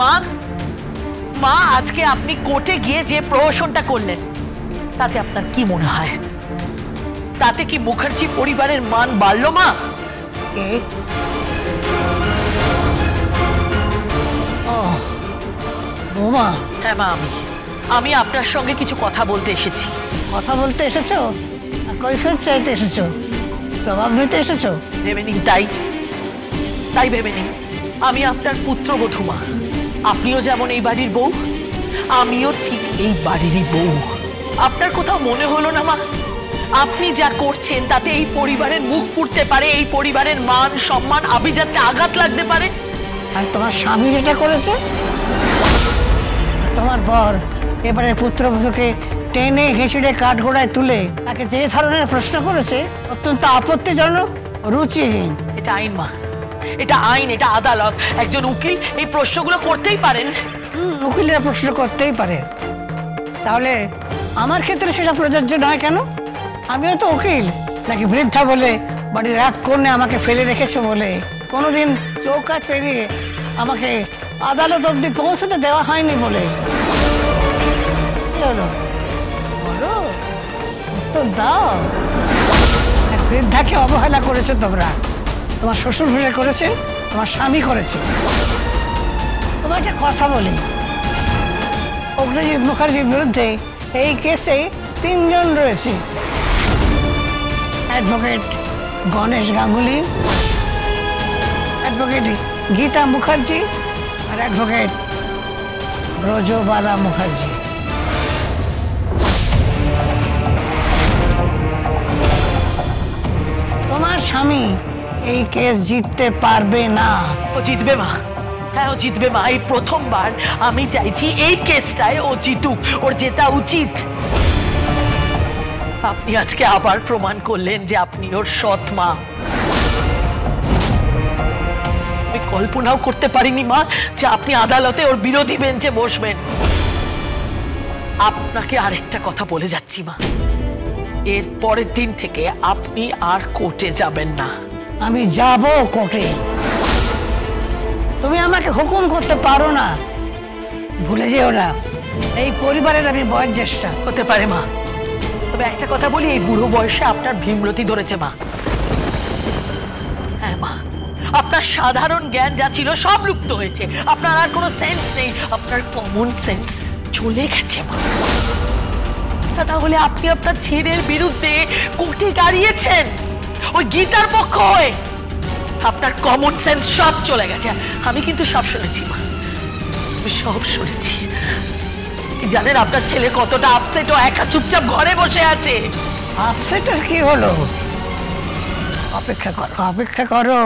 মা, মা আজকে আপনি কোর্টে গিয়ে যে প্রহসনটা করলেন তাতে আপনার কি মনে হয়? তাতে কি মুখার্জি পরিবারের মান বাড়লো মা? বৌমা। হ্যাঁ মা, আমি আপনার সঙ্গে কিছু কথা বলতে এসেছি। কথা বলতে এসেছো? কৈফিয়ত চাইতে এসেছো? জবাব নিতে এসেছো? ভেবে নিন, তাই ভেবে নিন। আমি আপনার পুত্রবধূ মা। আপনিও যেমন এই বাড়ির বউ, আমিও ঠিক এই বাড়িরই বউ। আপনার কোথাও মনে হলো না মা, আপনি যা করছেন তাতে এই পরিবারের মুখ পুড়তে পারে, এই পরিবারের মান সম্মান আভিজাত্যে আঘাত লাগতে পারে? আর তোমার স্বামী যেটা করেছে, তোমার বর এবারে পুত্রবধূকে টেনে হেঁচড়ে কাঠগোড়ায় তুলে তাকে যে ধরনের প্রশ্ন করেছে অত্যন্ত আপত্তিজনক, রুচিহীন। এটা আইন মা, এটা আইন, এটা আদালত। একজন উকিল এই প্রশ্নগুলো করতেই পারেন। উকিলেরা প্রশ্ন করতেই পারে, তাহলে আমার ক্ষেত্রে সেটা প্রযোজ্য নয় কেন? আমিও তো উকিল। নাকি বৃদ্ধা বলে বাড়ির এক কোণে আমাকে ফেলে রেখেছো বলে কোনোদিন চৌকাঠ পেরিয়ে আমাকে আদালত অবধি পৌঁছতে দেওয়া হয়নি বলে? বলো, উত্তর দাও। এক বৃদ্ধাকে অবহেলা করেছো তোমরা। তোমার শ্বশুর ঘুরে করেছে, তোমার স্বামী করেছে। তোমার একটা কথা বলি, অগ্নিজিৎ মুখার্জির বিরুদ্ধে এই কেসে 3 জন রয়েছে। অ্যাডভোকেট গণেশ গাঙ্গুলি, অ্যাডভোকেট গীতা মুখার্জি আর অ্যাডভোকেট ব্রজবালা মুখার্জি। তোমার স্বামী এই কেস জিততে পারবে না। ও জিতবে মা, হ্যাঁ ও জিতবে মা। এই প্রথমবার আমি চাইছি এই কেসটায় ও জিতুক, ওর জেতা উচিত। আপনি আজকে আবার প্রমাণ করলেন যে আপনি ওর সৎ মা। আমি কল্পনাও করতে পারিনি মা যে আপনি আদালতে ওর বিরোধী বেঞ্চে বসবেন। আপনাকে আরেকটা কথা বলে যাচ্ছি মা, এর পরের দিন থেকে আপনি আর কোর্টে যাবেন না। আমি যাব কোর্টে। তুমি আমাকে হুকুম করতে পারো না, ভুলে যেও না। এই পরিবারের আমি বয়োজ্যেষ্ঠা। হতে পারে মা, তবে একটা কথা বলি, এই বুড়ো বয়সে আপনার ভীমরতি ধরেছে মা। হ্যাঁ মা, আপনার সাধারণ জ্ঞান যা ছিল সব লুপ্ত হয়েছে। আপনার আর কোনো সেন্স নেই, আপনার কমন সেন্স চলে গেছে মা। না হলে আপনি আপনার ছেলের বিরুদ্ধে কোর্টে দাঁড়িয়েছেন ওই গীতার পক্ষ হয়ে। আপনার কমন সেন্স সব চলে গেছে। আমি কিন্তু সব শুনেছি মা, সব শুনেছি। জানেন আপনার ছেলে কতটা আপসেট, ও একা চুপচাপ ঘরে বসে আছে। আপসেট আর কি হলো? অপেক্ষা করো, অপেক্ষা করো।